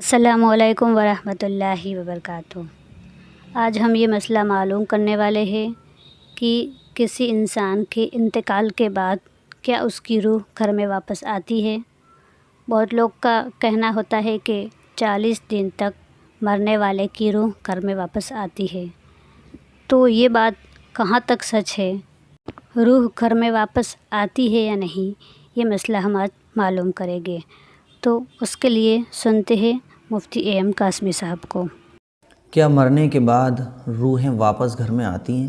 السلام علیکم ورحمۃ اللہ وبرکاتہ۔ آج ہم یہ مسئلہ معلوم کرنے والے ہیں کہ کسی انسان کے انتقال کے بعد کیا اس کی روح گھر میں واپس آتی ہے۔ بہت لوگ کا کہنا ہوتا ہے کہ 40 دن تک مرنے والے کی روح گھر میں واپس آتی ہے، تو یہ بات کہاں تک سچ ہے؟ روح گھر میں واپس آتی ہے یا نہیں، یہ مسئلہ ہم آج معلوم کریں گے۔ تو اس کے لیے سنتے ہیں مفتی اے ایم قاسمی صاحب کو۔ کیا مرنے کے بعد روحیں واپس گھر میں آتی ہیں؟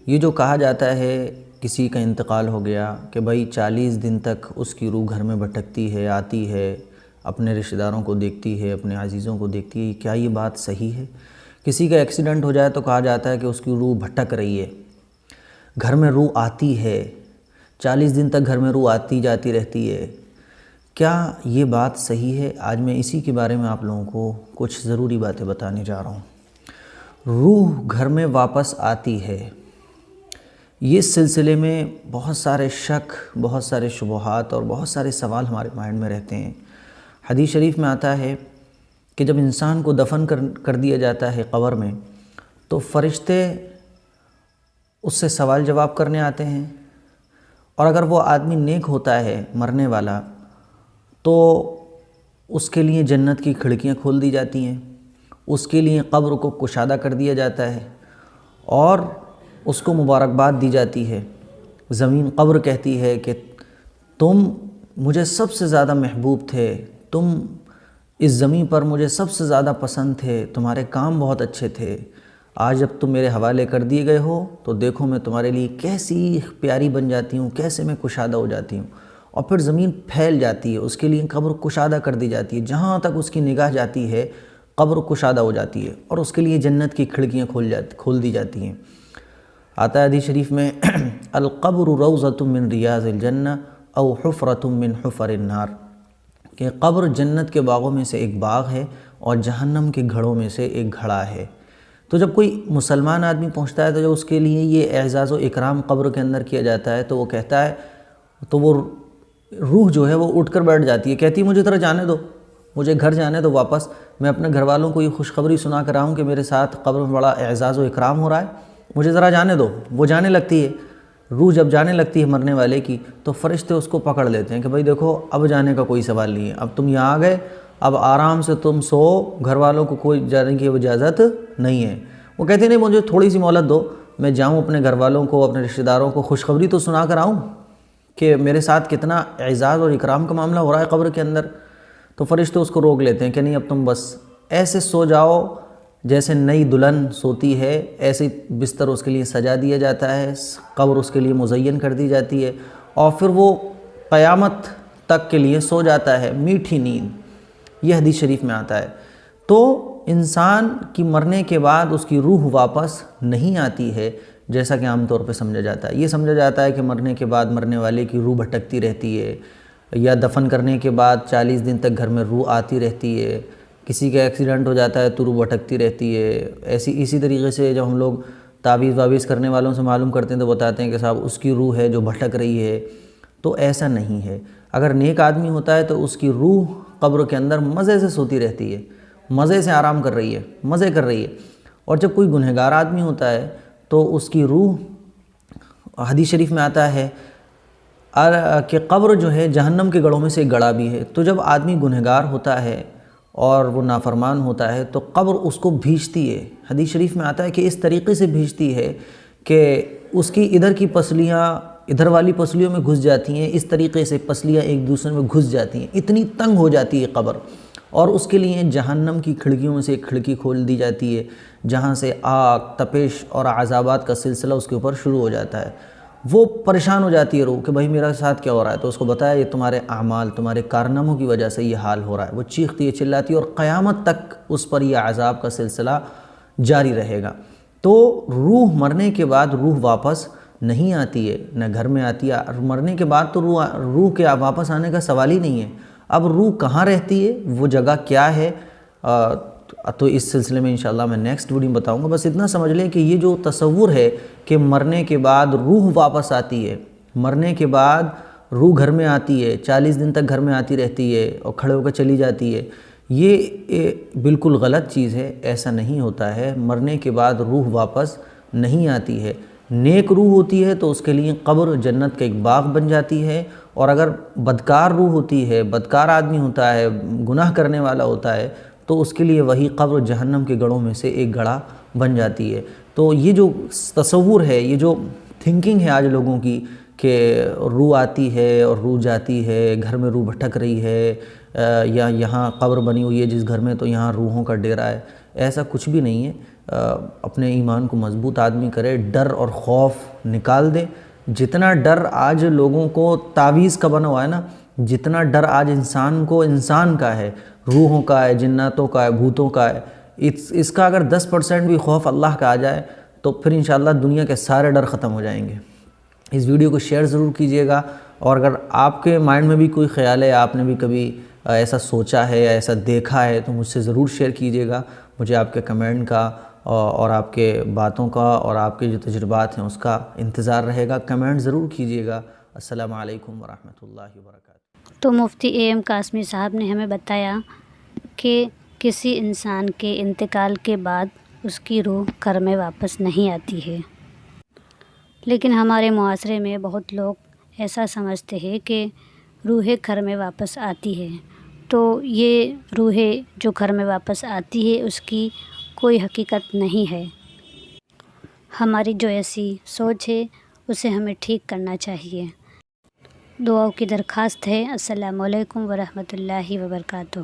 یہ جو کہا جاتا ہے کسی کا انتقال ہو گیا کہ بھائی 40 دن تک اس کی روح گھر میں بھٹکتی ہے، آتی ہے، اپنے رشتہ داروں کو دیکھتی ہے، اپنے عزیزوں کو دیکھتی ہے، کیا یہ بات صحیح ہے؟ کسی کا ایکسیڈنٹ ہو جائے تو کہا جاتا ہے کہ اس کی روح بھٹک رہی ہے، گھر میں روح آتی ہے، 40 دن تک گھر میں روح آتی جاتی رہتی ہے۔ کیا یہ بات صحیح ہے؟ آج میں اسی کے بارے میں آپ لوگوں کو کچھ ضروری باتیں بتانے جا رہا ہوں۔ روح گھر میں واپس آتی ہے، یہ سلسلے میں بہت سارے شک، بہت سارے شبہات اور بہت سارے سوال ہمارے مائنڈ میں رہتے ہیں۔ حدیث شریف میں آتا ہے کہ جب انسان کو دفن کر دیا جاتا ہے قبر میں، تو فرشتے اس سے سوال جواب کرنے آتے ہیں، اور اگر وہ آدمی نیک ہوتا ہے مرنے والا تو اس کے لیے جنت کی کھڑکیاں کھول دی جاتی ہیں، اس کے لیے قبر کو کشادہ کر دیا جاتا ہے اور اس کو مبارکباد دی جاتی ہے۔ زمین قبر کہتی ہے کہ تم مجھے سب سے زیادہ محبوب تھے، تم اس زمین پر مجھے سب سے زیادہ پسند تھے، تمہارے کام بہت اچھے تھے، آج جب تم میرے حوالے کر دیے گئے ہو تو دیکھو میں تمہارے لیے کیسی پیاری بن جاتی ہوں، کیسے میں کشادہ ہو جاتی ہوں۔ اور پھر زمین پھیل جاتی ہے، اس کے لیے قبر کشادہ کر دی جاتی ہے، جہاں تک اس کی نگاہ جاتی ہے قبر کشادہ ہو جاتی ہے، اور اس کے لیے جنت کی کھڑکیاں کھول دی جاتی ہیں۔ آتا ہے حدیث شریف میں القبر روضۃ من ریاض الجنہ او حفرۃ من حفر النار، کہ قبر جنت کے باغوں میں سے ایک باغ ہے اور جہنم کے گھڑوں میں سے ایک گھڑا ہے۔ تو جب کوئی مسلمان آدمی پہنچتا ہے تو جب اس کے لیے یہ اعزاز و اکرام قبر کے اندر کیا جاتا ہے تو وہ کہتا ہے، تو وہ روح جو ہے وہ اٹھ کر بیٹھ جاتی ہے، کہتی ہے مجھے ذرا جانے دو، مجھے گھر جانے دو واپس، میں اپنے گھر والوں کو یہ خوشخبری سنا کر آؤں کہ میرے ساتھ قبر میں بڑا اعزاز و اکرام ہو رہا ہے، مجھے ذرا جانے دو۔ وہ جانے لگتی ہے، روح جب جانے لگتی ہے مرنے والے کی تو فرشتے اس کو پکڑ لیتے ہیں کہ بھائی دیکھو اب جانے کا کوئی سوال نہیں ہے، اب تم یہاں آ گئے، اب آرام سے تم سو، گھر والوں کو کوئی جانے کی اجازت نہیں ہے۔ وہ کہتے ہیں نہیں، مجھے تھوڑی سی مہلت دو، میں جاؤں اپنے گھر والوں کو، اپنے رشتہ داروں کو خوشخبری تو سنا کر آؤں کہ میرے ساتھ کتنا اعزاز اور اکرام کا معاملہ ہو رہا ہے قبر کے اندر۔ تو فرشتے اس کو روک لیتے ہیں کہ نہیں، اب تم بس ایسے سو جاؤ جیسے نئی دلہن سوتی ہے، ایسے بستر اس کے لیے سجا دیا جاتا ہے، قبر اس کے لیے مزین کر دی جاتی ہے، اور پھر وہ قیامت تک کے لیے سو جاتا ہے میٹھی نیند۔ یہ حدیث شریف میں آتا ہے۔ تو انسان کی مرنے کے بعد اس کی روح واپس نہیں آتی ہے جیسا کہ عام طور پہ سمجھا جاتا ہے۔ یہ سمجھا جاتا ہے کہ مرنے کے بعد مرنے والے کی روح بھٹکتی رہتی ہے، یا دفن کرنے کے بعد 40 دن تک گھر میں روح آتی رہتی ہے، کسی کا ایکسیڈنٹ ہو جاتا ہے تو روح بھٹکتی رہتی ہے۔ اسی طریقے سے جب ہم لوگ تعویذ کرنے والوں سے معلوم کرتے ہیں تو بتاتے ہیں کہ صاحب اس کی روح ہے جو بھٹک رہی ہے، تو ایسا نہیں ہے۔ اگر نیک آدمی ہوتا ہے تو اس کی روح قبر کے اندر مزے سے سوتی رہتی ہے، مزے سے آرام کر رہی ہے، مزے کر رہی ہے۔ اور جب کوئی گنہگار آدمی ہوتا ہے تو اس کی روح، حدیث شریف میں آتا ہے کہ قبر جو ہے جہنم کے گڑھوں میں سے ایک گڑھا بھی ہے۔ تو جب آدمی گنہگار ہوتا ہے اور وہ نافرمان ہوتا ہے تو قبر اس کو بھیجتی ہے۔ حدیث شریف میں آتا ہے کہ اس طریقے سے بھیجتی ہے کہ اس کی ادھر کی پسلیاں ادھر والی پسلیوں میں گھس جاتی ہیں، اس طریقے سے پسلیاں ایک دوسرے میں گھس جاتی ہیں، اتنی تنگ ہو جاتی ہے قبر، اور اس کے لیے جہنم کی کھڑکیوں میں سے ایک کھڑکی کھول دی جاتی ہے جہاں سے آگ، تپش اور عذابات کا سلسلہ اس کے اوپر شروع ہو جاتا ہے۔ وہ پریشان ہو جاتی ہے روح کہ بھائی میرا ساتھ کیا ہو رہا ہے، تو اس کو بتایا یہ تمہارے اعمال، تمہارے کارناموں کی وجہ سے یہ حال ہو رہا ہے۔ وہ چیختی ہے، چلاتی ہے، اور قیامت تک اس پر یہ عذاب کا سلسلہ جاری رہے گا۔ تو روح مرنے کے بعد روح واپس نہیں آتی ہے، نہ گھر میں آتی ہے۔ مرنے کے بعد تو روح کے واپس آنے کا سوال ہی نہیں ہے۔ اب روح کہاں رہتی ہے، وہ جگہ کیا ہے، تو اس سلسلے میں انشاءاللہ میں نیکسٹ ویڈیو میں بتاؤں گا۔ بس اتنا سمجھ لیں کہ یہ جو تصور ہے کہ مرنے کے بعد روح واپس آتی ہے، مرنے کے بعد روح گھر میں آتی ہے، 40 دن تک گھر میں آتی رہتی ہے اور کھڑے ہو کے چلی جاتی ہے، یہ بالکل غلط چیز ہے، ایسا نہیں ہوتا ہے۔ مرنے کے بعد روح واپس نہیں آتی ہے۔ نیک روح ہوتی ہے تو اس کے لیے قبر جنت کا ایک باغ بن جاتی ہے، اور اگر بدکار روح ہوتی ہے، بدکار آدمی ہوتا ہے، گناہ کرنے والا ہوتا ہے، تو اس کے لیے وہی قبر جہنم کے گڑھوں میں سے ایک گڑھا بن جاتی ہے۔ تو یہ جو تصور ہے، یہ جو تھنکنگ ہے آج لوگوں کی کہ روح آتی ہے اور روح جاتی ہے، گھر میں روح بھٹک رہی ہے، یا یہاں قبر بنی ہوئی ہے جس گھر میں تو یہاں روحوں کا ڈیرا ہے، ایسا کچھ بھی نہیں ہے۔ اپنے ایمان کو مضبوط آدمی کرے، ڈر اور خوف نکال دے۔ جتنا ڈر آج لوگوں کو تعویذ کا بنا ہوا ہے نا، جتنا ڈر آج انسان کو انسان کا ہے، روحوں کا ہے، جناتوں کا ہے، بھوتوں کا ہے، اس کا اگر 10% بھی خوف اللہ کا آ جائے تو پھر انشاءاللہ دنیا کے سارے ڈر ختم ہو جائیں گے۔ اس ویڈیو کو شیئر ضرور کیجئے گا، اور اگر آپ کے مائنڈ میں بھی کوئی خیال ہے، آپ نے بھی کبھی ایسا سوچا ہے یا ایسا دیکھا ہے، تو مجھ سے ضرور شیئر کیجئے گا۔ مجھے آپ کے کمنٹ کا اور آپ کے باتوں کا اور آپ کے جو تجربات ہیں اس کا انتظار رہے گا۔ کمنٹ ضرور کیجئے گا۔ السلام علیکم ورحمۃ اللہ وبرکاتہ۔ تو مفتی اے قاسمی صاحب نے ہمیں بتایا کہ کسی انسان کے انتقال کے بعد اس کی روح گھر میں واپس نہیں آتی ہے، لیکن ہمارے معاشرے میں بہت لوگ ایسا سمجھتے ہیں کہ روحیں گھر میں واپس آتی ہے، تو یہ روحیں جو گھر میں واپس آتی ہے اس کی کوئی حقیقت نہیں ہے۔ ہماری جو ایسی سوچ ہے اسے ہمیں ٹھیک کرنا چاہیے۔ دعاؤں کی درخواست ہے۔ السلام علیکم ورحمۃ اللہ وبرکاتہ۔